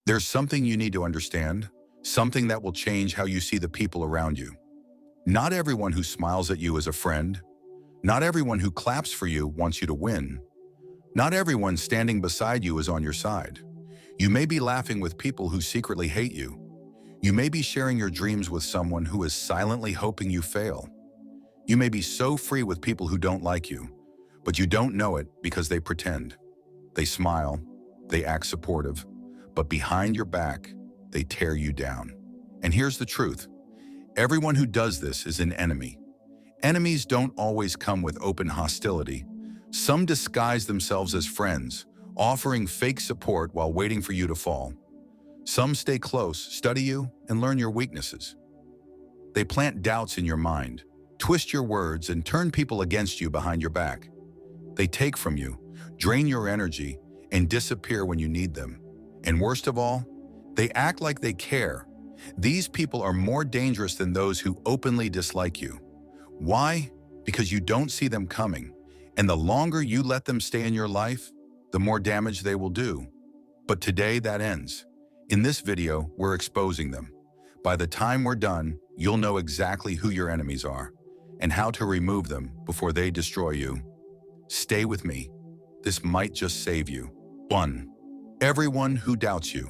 There's something you need to understand, something that will change how you see the people around you. Not everyone who smiles at you is a friend. Not everyone who claps for you wants you to win. Not everyone standing beside you is on your side. You may be laughing with people who secretly hate you. You may be sharing your dreams with someone who is silently hoping you fail. You may be so free with people who don't like you, but you don't know it because they pretend. They smile, they act supportive, but behind your back, they tear you down. And here's the truth. Everyone who does this is an enemy. Enemies don't always come with open hostility. Some disguise themselves as friends, offering fake support while waiting for you to fall. Some stay close, study you, and learn your weaknesses. They plant doubts in your mind, twist your words, and turn people against you behind your back. They take from you, drain your energy, and disappear when you need them. And worst of all, they act like they care. These people are more dangerous than those who openly dislike you. Why? Because you don't see them coming. And the longer you let them stay in your life, the more damage they will do. But today that ends. In this video, we're exposing them. By the time we're done, you'll know exactly who your enemies are and how to remove them before they destroy you. Stay with me. This might just save you. 1. Everyone who doubts you.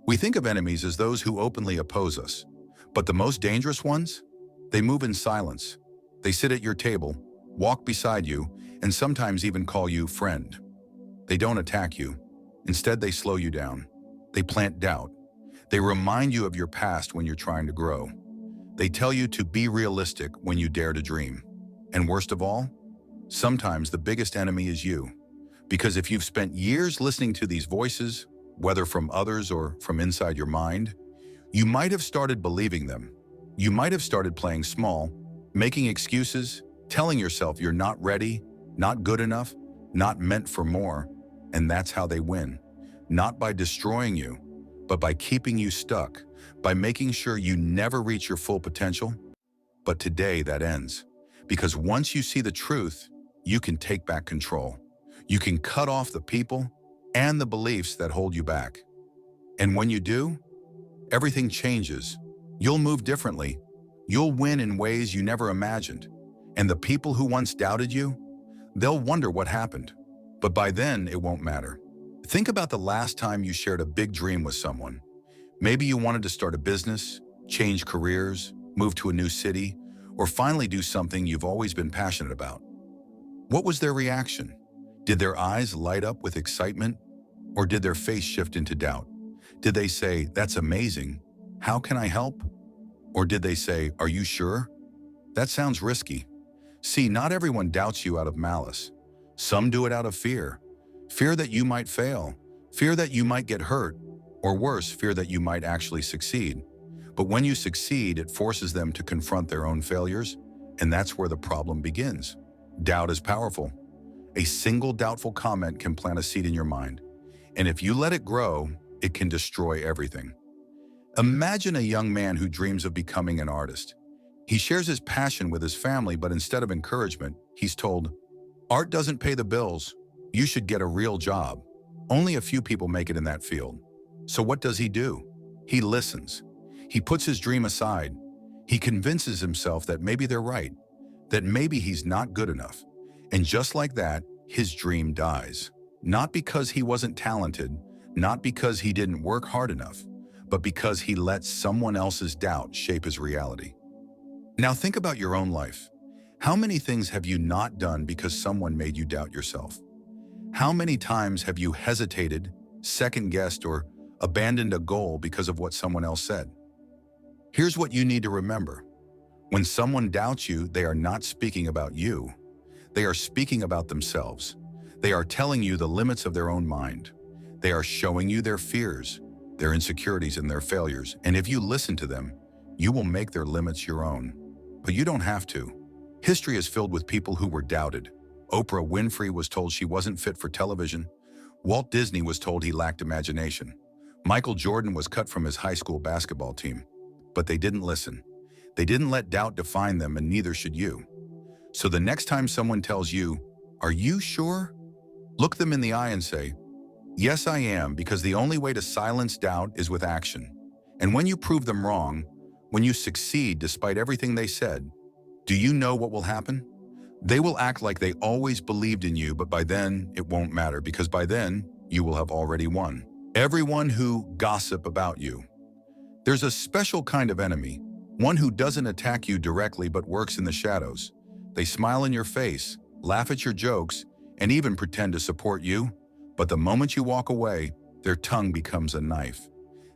We think of enemies as those who openly oppose us. But the most dangerous ones? They move in silence. They sit at your table, walk beside you, and sometimes even call you friend. They don't attack you. Instead, they slow you down. They plant doubt. They remind you of your past when you're trying to grow. They tell you to be realistic when you dare to dream. And worst of all, sometimes the biggest enemy is you. Because if you've spent years listening to these voices, whether from others or from inside your mind, you might have started believing them. You might have started playing small, making excuses, telling yourself you're not ready, not good enough, not meant for more. And that's how they win. Not by destroying you, but by keeping you stuck, by making sure you never reach your full potential. But today that ends. Because once you see the truth, you can take back control. You can cut off the people and the beliefs that hold you back. And when you do, everything changes. You'll move differently. You'll win in ways you never imagined. And the people who once doubted you, they'll wonder what happened. But by then, it won't matter. Think about the last time you shared a big dream with someone. Maybe you wanted to start a business, change careers, move to a new city, or finally do something you've always been passionate about. What was their reaction? Did their eyes light up with excitement, or did their face shift into doubt? Did they say, "That's amazing. How can I help?" Or did they say, "Are you sure? That sounds risky." See, not everyone doubts you out of malice. Some do it out of fear. Fear that you might fail, fear that you might get hurt, or worse, fear that you might actually succeed. But when you succeed, it forces them to confront their own failures, and that's where the problem begins. Doubt is powerful. A single doubtful comment can plant a seed in your mind, and if you let it grow, it can destroy everything. Imagine a young man who dreams of becoming an artist. He shares his passion with his family, but instead of encouragement, he's told, "Art doesn't pay the bills. You should get a real job. Only a few people make it in that field." So what does he do? He listens. He puts his dream aside. He convinces himself that maybe they're right, that maybe he's not good enough. And just like that, his dream dies. Not because he wasn't talented, not because he didn't work hard enough, but because he let someone else's doubt shape his reality. Now think about your own life. How many things have you not done because someone made you doubt yourself? How many times have you hesitated, second-guessed, or abandoned a goal because of what someone else said? Here's what you need to remember. When someone doubts you, they are not speaking about you. They are speaking about themselves. They are telling you the limits of their own mind. They are showing you their fears, their insecurities, and their failures. And if you listen to them, you will make their limits your own. But you don't have to. History is filled with people who were doubted. Oprah Winfrey was told she wasn't fit for television. Walt Disney was told he lacked imagination. Michael Jordan was cut from his high school basketball team. But they didn't listen. They didn't let doubt define them, and neither should you. So the next time someone tells you, "Are you sure?" Look them in the eye and say, Yes, I am, because the only way to silence doubt is with action. And when you prove them wrong, when you succeed despite everything they said, do you know what will happen? They will act like they always believed in you, but by then it won't matter, because by then you will have already won. Everyone who gossip about you. There's a special kind of enemy, one who doesn't attack you directly but works in the shadows. They smile in your face, laugh at your jokes, and even pretend to support you. But the moment you walk away, their tongue becomes a knife.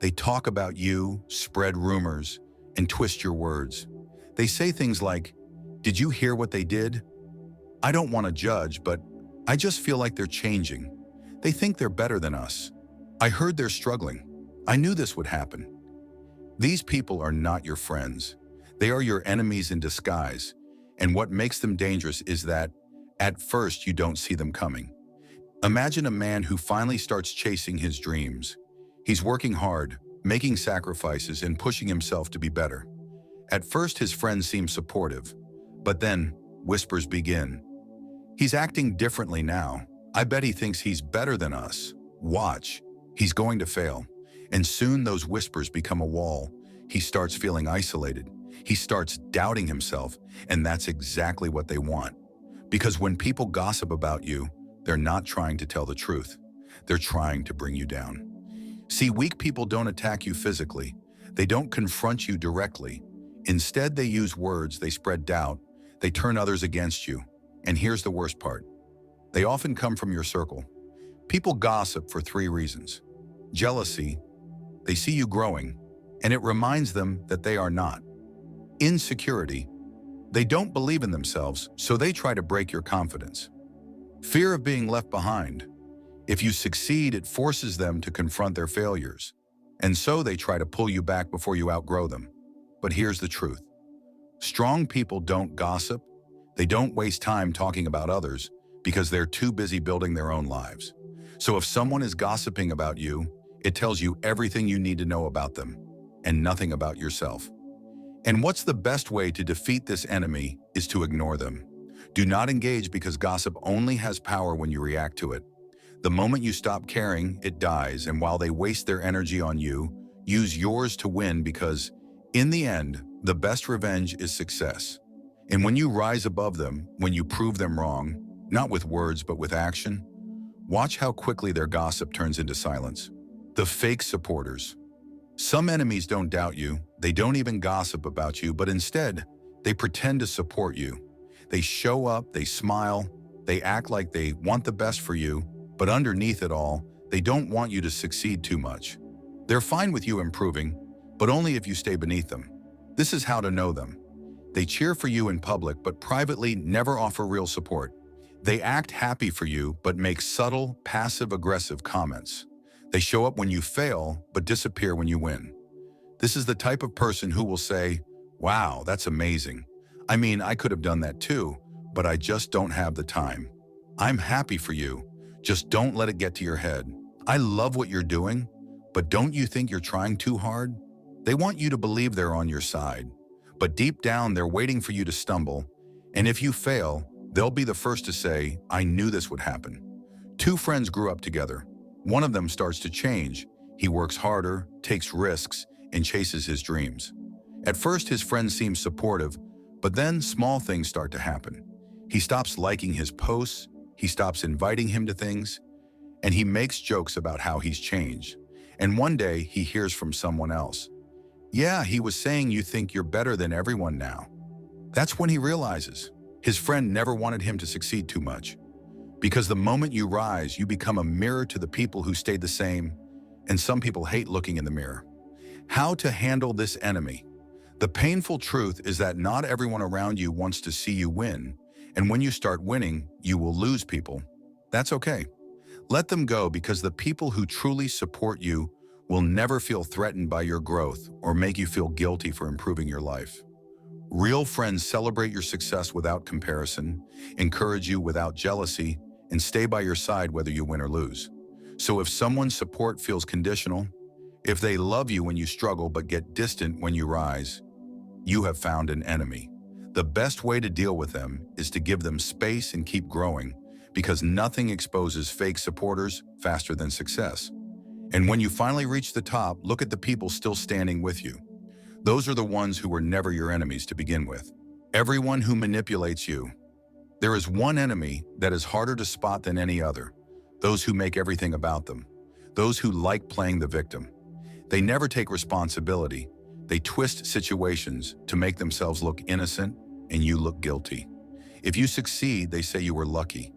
They talk about you, spread rumors, and twist your words. They say things like, "Did you hear what they did? I don't want to judge, but I just feel like they're changing. They think they're better than us. I heard they're struggling. I knew this would happen." These people are not your friends. They are your enemies in disguise. And what makes them dangerous is that, at first, you don't see them coming. Imagine a man who finally starts chasing his dreams. He's working hard, making sacrifices, and pushing himself to be better. At first, his friends seem supportive, but then whispers begin. "He's acting differently now. I bet he thinks he's better than us. Watch, he's going to fail." And soon those whispers become a wall. He starts feeling isolated. He starts doubting himself, and that's exactly what they want. Because when people gossip about you, they're not trying to tell the truth. They're trying to bring you down. See, weak people don't attack you physically. They don't confront you directly. Instead, they use words, they spread doubt, they turn others against you. And here's the worst part. They often come from your circle. People gossip for 3 reasons. Jealousy, they see you growing, and it reminds them that they are not. Insecurity, they don't believe in themselves, so they try to break your confidence. Fear of being left behind. If you succeed, it forces them to confront their failures. And so they try to pull you back before you outgrow them. But here's the truth. Strong people don't gossip. They don't waste time talking about others because they're too busy building their own lives. So if someone is gossiping about you, it tells you everything you need to know about them and nothing about yourself. And what's the best way to defeat this enemy is to ignore them. Do not engage, because gossip only has power when you react to it. The moment you stop caring, it dies, and while they waste their energy on you, use yours to win, because in the end, the best revenge is success. And when you rise above them, when you prove them wrong, not with words but with action, watch how quickly their gossip turns into silence. The fake supporters. Some enemies don't doubt you, they don't even gossip about you, but instead, they pretend to support you. They show up, they smile, they act like they want the best for you, but underneath it all, they don't want you to succeed too much. They're fine with you improving, but only if you stay beneath them. This is how to know them. They cheer for you in public, but privately never offer real support. They act happy for you, but make subtle, passive-aggressive comments. They show up when you fail, but disappear when you win. This is the type of person who will say, "Wow, that's amazing. I mean, I could have done that too, but I just don't have the time. I'm happy for you. Just don't let it get to your head. I love what you're doing, but don't you think you're trying too hard?" They want you to believe they're on your side, but deep down they're waiting for you to stumble. And if you fail, they'll be the first to say, "I knew this would happen." 2 friends grew up together. One of them starts to change. He works harder, takes risks, and chases his dreams. At first, his friends seem supportive, but then small things start to happen. He stops liking his posts, he stops inviting him to things, and he makes jokes about how he's changed. And one day, he hears from someone else, "Yeah, he was saying you think you're better than everyone now." That's when he realizes his friend never wanted him to succeed too much. Because the moment you rise, you become a mirror to the people who stayed the same, and some people hate looking in the mirror. How to handle this enemy? The painful truth is that not everyone around you wants to see you win, and when you start winning, you will lose people. That's okay. Let them go, because the people who truly support you will never feel threatened by your growth or make you feel guilty for improving your life. Real friends celebrate your success without comparison, encourage you without jealousy, and stay by your side whether you win or lose. So if someone's support feels conditional, if they love you when you struggle but get distant when you rise, you have found an enemy. The best way to deal with them is to give them space and keep growing, because nothing exposes fake supporters faster than success. And when you finally reach the top, look at the people still standing with you. Those are the ones who were never your enemies to begin with. Everyone who manipulates you. There is one enemy that is harder to spot than any other. Those who make everything about them. Those who like playing the victim. They never take responsibility. They twist situations to make themselves look innocent and you look guilty. If you succeed, they say you were lucky.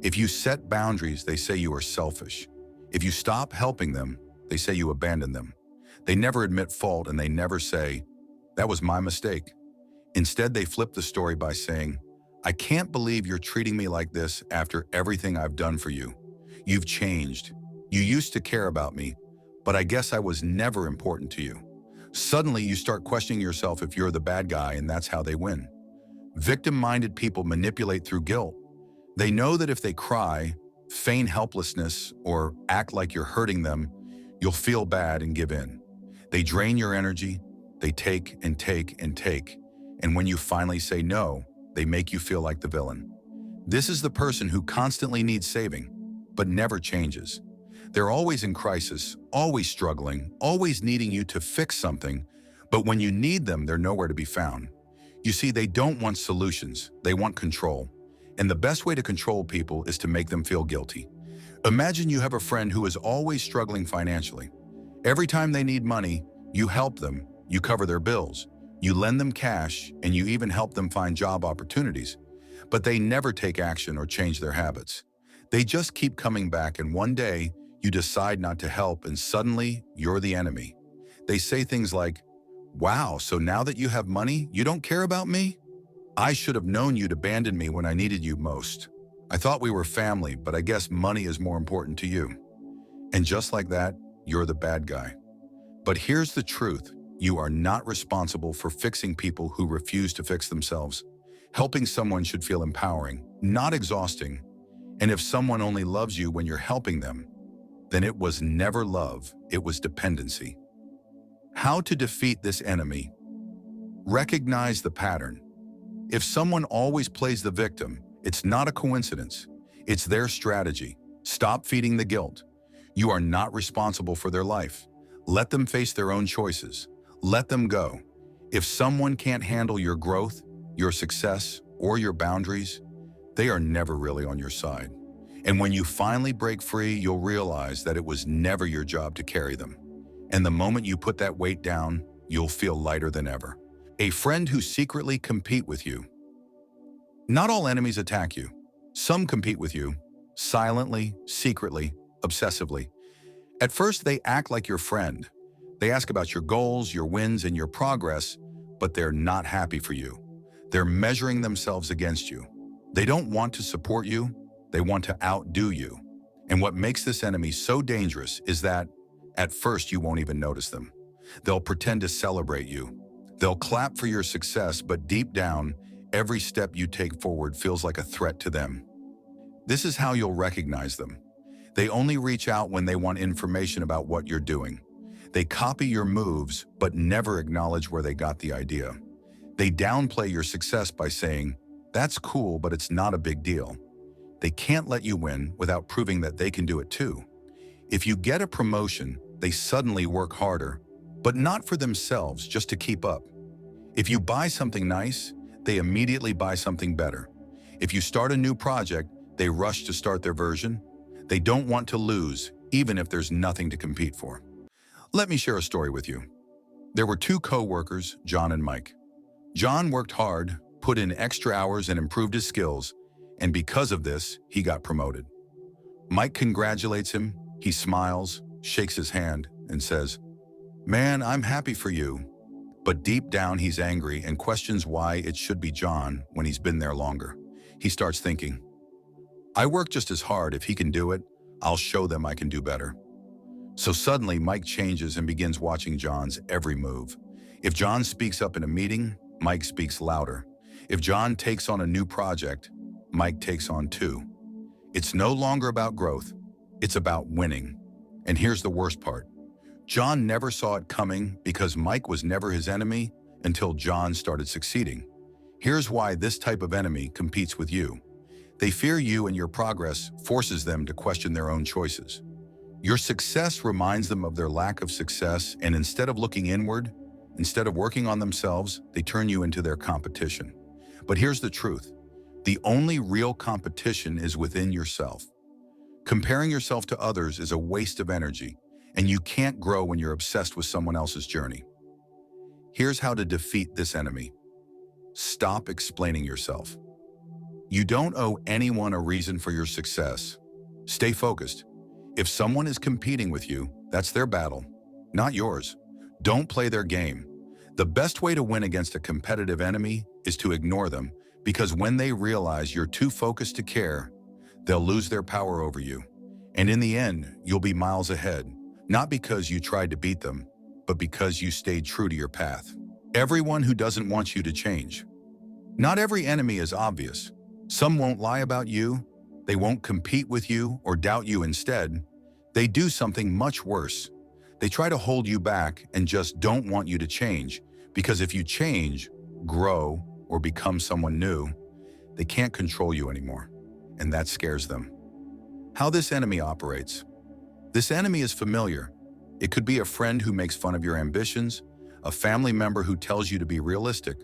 If you set boundaries, they say you are selfish. If you stop helping them, they say you abandoned them. They never admit fault and they never say, "That was my mistake." Instead, they flip the story by saying, "I can't believe you're treating me like this after everything I've done for you. You've changed. You used to care about me, but I guess I was never important to you." Suddenly, you start questioning yourself if you're the bad guy, and that's how they win. Victim-minded people manipulate through guilt. They know that if they cry, feign helplessness, or act like you're hurting them, you'll feel bad and give in. They drain your energy. They take and take and take. And when you finally say no, they make you feel like the villain. This is the person who constantly needs saving, but never changes. They're always in crisis, always struggling, always needing you to fix something, but when you need them, they're nowhere to be found. You see, they don't want solutions, they want control. And the best way to control people is to make them feel guilty. Imagine you have a friend who is always struggling financially. Every time they need money, you help them, you cover their bills, you lend them cash, and you even help them find job opportunities. But they never take action or change their habits. They just keep coming back, and one day, you decide not to help, and suddenly, you're the enemy. They say things like, "Wow, so now that you have money, you don't care about me? I should have known you'd abandon me when I needed you most. I thought we were family, but I guess money is more important to you." And just like that, you're the bad guy. But here's the truth. You are not responsible for fixing people who refuse to fix themselves. Helping someone should feel empowering, not exhausting. And if someone only loves you when you're helping them, then it was never love, it was dependency. How to defeat this enemy? Recognize the pattern. If someone always plays the victim, it's not a coincidence. It's their strategy. Stop feeding the guilt. You are not responsible for their life. Let them face their own choices. Let them go. If someone can't handle your growth, your success, or your boundaries, they are never really on your side. And when you finally break free, you'll realize that it was never your job to carry them. And the moment you put that weight down, you'll feel lighter than ever. A friend who secretly compete with you. Not all enemies attack you. Some compete with you, silently, secretly, obsessively. At first, they act like your friend. They ask about your goals, your wins, and your progress, but they're not happy for you. They're measuring themselves against you. They don't want to support you. They want to outdo you. And what makes this enemy so dangerous is that, at first, you won't even notice them. They'll pretend to celebrate you. They'll clap for your success, but deep down, every step you take forward feels like a threat to them. This is how you'll recognize them. They only reach out when they want information about what you're doing. They copy your moves, but never acknowledge where they got the idea. They downplay your success by saying, "That's cool, but it's not a big deal." They can't let you win without proving that they can do it too. If you get a promotion, they suddenly work harder, but not for themselves, just to keep up. If you buy something nice, they immediately buy something better. If you start a new project, they rush to start their version. They don't want to lose, even if there's nothing to compete for. Let me share a story with you. There were two co-workers, John and Mike. John worked hard, put in extra hours, and improved his skills, and because of this, he got promoted. Mike congratulates him, he smiles, shakes his hand, and says, "Man, I'm happy for you." But deep down, he's angry and questions why it should be John when he's been there longer. He starts thinking, "I work just as hard. If he can do it, I'll show them I can do better." So suddenly, Mike changes and begins watching John's every move. If John speaks up in a meeting, Mike speaks louder. If John takes on a new project, Mike takes on two. It's no longer about growth. It's about winning. And here's the worst part. John never saw it coming because Mike was never his enemy until John started succeeding. Here's why this type of enemy competes with you. They fear you, and your progress forces them to question their own choices. Your success reminds them of their lack of success, and instead of looking inward, instead of working on themselves, they turn you into their competition. But here's the truth. The only real competition is within yourself. Comparing yourself to others is a waste of energy, and you can't grow when you're obsessed with someone else's journey. Here's how to defeat this enemy. Stop explaining yourself. You don't owe anyone a reason for your success. Stay focused. If someone is competing with you, that's their battle, not yours. Don't play their game. The best way to win against a competitive enemy is to ignore them, because when they realize you're too focused to care, they'll lose their power over you. And in the end, you'll be miles ahead, not because you tried to beat them, but because you stayed true to your path. Everyone who doesn't want you to change. Not every enemy is obvious. Some won't lie about you, they won't compete with you or doubt you. Instead, they do something much worse. They try to hold you back and just don't want you to change, because if you change, grow, or become someone new, they can't control you anymore, and that scares them. How this enemy operates. This enemy is familiar. It could be a friend who makes fun of your ambitions, a family member who tells you to be realistic,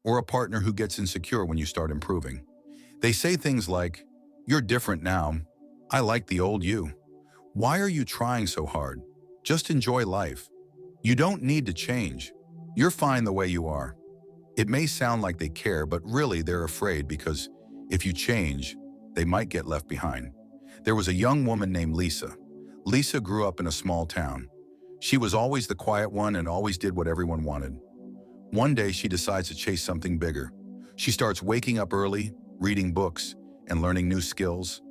or a partner who gets insecure when you start improving. They say things like, "You're different now. I like the old you. Why are you trying so hard? Just enjoy life. You don't need to change. You're fine the way you are." It may sound like they care, but really they're afraid, because if you change, they might get left behind. There was a young woman named Lisa. Lisa grew up in a small town. She was always the quiet one and always did what everyone wanted. One day she decides to chase something bigger. She starts waking up early, reading books, and learning new skills.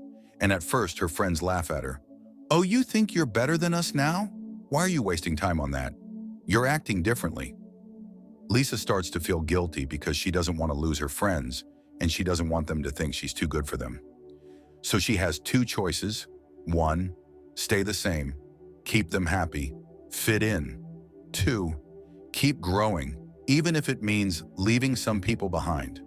And at first her friends laugh at her. "Oh, you think you're better than us now? Why are you wasting time on that? You're acting differently." Lisa starts to feel guilty because she doesn't want to lose her friends, and she doesn't want them to think she's too good for them. So she has two choices. One, stay the same, keep them happy, fit in. Two, keep growing, even if it means leaving some people behind.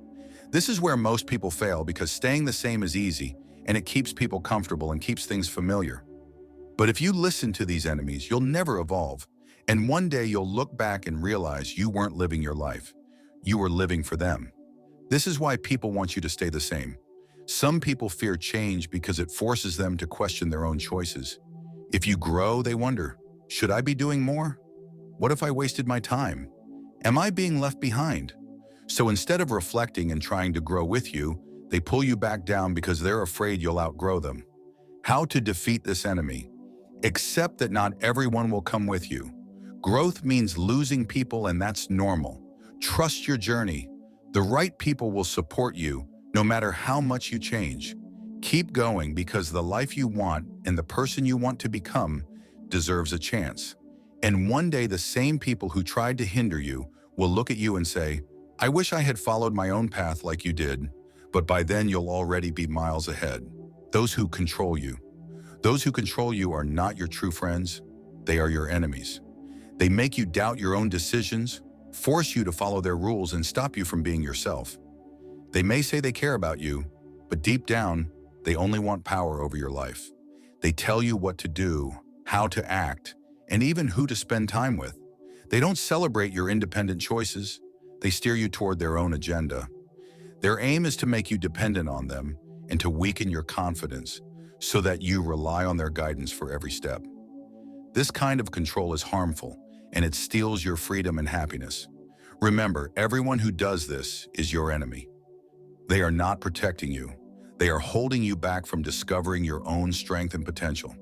This is where most people fail, because staying the same is easy, and it keeps people comfortable and keeps things familiar. But if you listen to these enemies, you'll never evolve. And one day you'll look back and realize you weren't living your life. You were living for them. This is why people want you to stay the same. Some people fear change because it forces them to question their own choices. If you grow, they wonder, should I be doing more? What if I wasted my time? Am I being left behind? So instead of reflecting and trying to grow with you, they pull you back down because they're afraid you'll outgrow them. How to defeat this enemy? Accept that not everyone will come with you. Growth means losing people, and that's normal. Trust your journey. The right people will support you, no matter how much you change. Keep going, because the life you want and the person you want to become deserves a chance. And one day the same people who tried to hinder you will look at you and say, "I wish I had followed my own path like you did," but by then you'll already be miles ahead. Those who control you. Those who control you are not your true friends. They are your enemies. They make you doubt your own decisions, force you to follow their rules, and stop you from being yourself. They may say they care about you, but deep down, they only want power over your life. They tell you what to do, how to act, and even who to spend time with. They don't celebrate your independent choices. They steer you toward their own agenda. Their aim is to make you dependent on them and to weaken your confidence so that you rely on their guidance for every step. This kind of control is harmful, and it steals your freedom and happiness. Remember, everyone who does this is your enemy. They are not protecting you. They are holding you back from discovering your own strength and potential.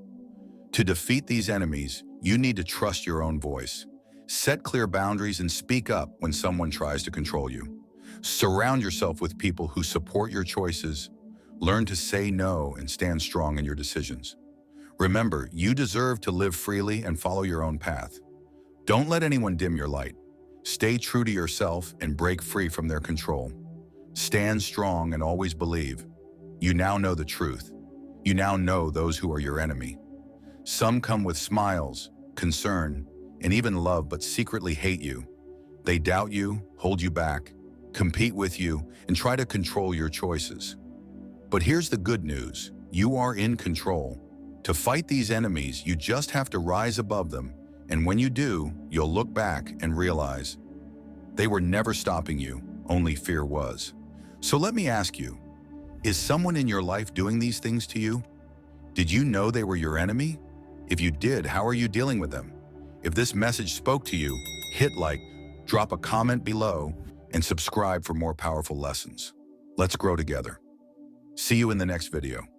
To defeat these enemies, you need to trust your own voice. Set clear boundaries and speak up when someone tries to control you. Surround yourself with people who support your choices. Learn to say no and stand strong in your decisions. Remember, you deserve to live freely and follow your own path. Don't let anyone dim your light. Stay true to yourself and break free from their control. Stand strong and always believe. You now know the truth. You now know those who are your enemy. Some come with smiles, concern, and even love, but secretly hate you. They doubt you, hold you back, compete with you, and try to control your choices. But here's the good news. You are in control. To fight these enemies, you just have to rise above them. And when you do, you'll look back and realize they were never stopping you, only fear was. So let me ask you, is someone in your life doing these things to you? Did you know they were your enemy? If you did, how are you dealing with them? If this message spoke to you, hit like, drop a comment below, and subscribe for more powerful lessons. Let's grow together. See you in the next video.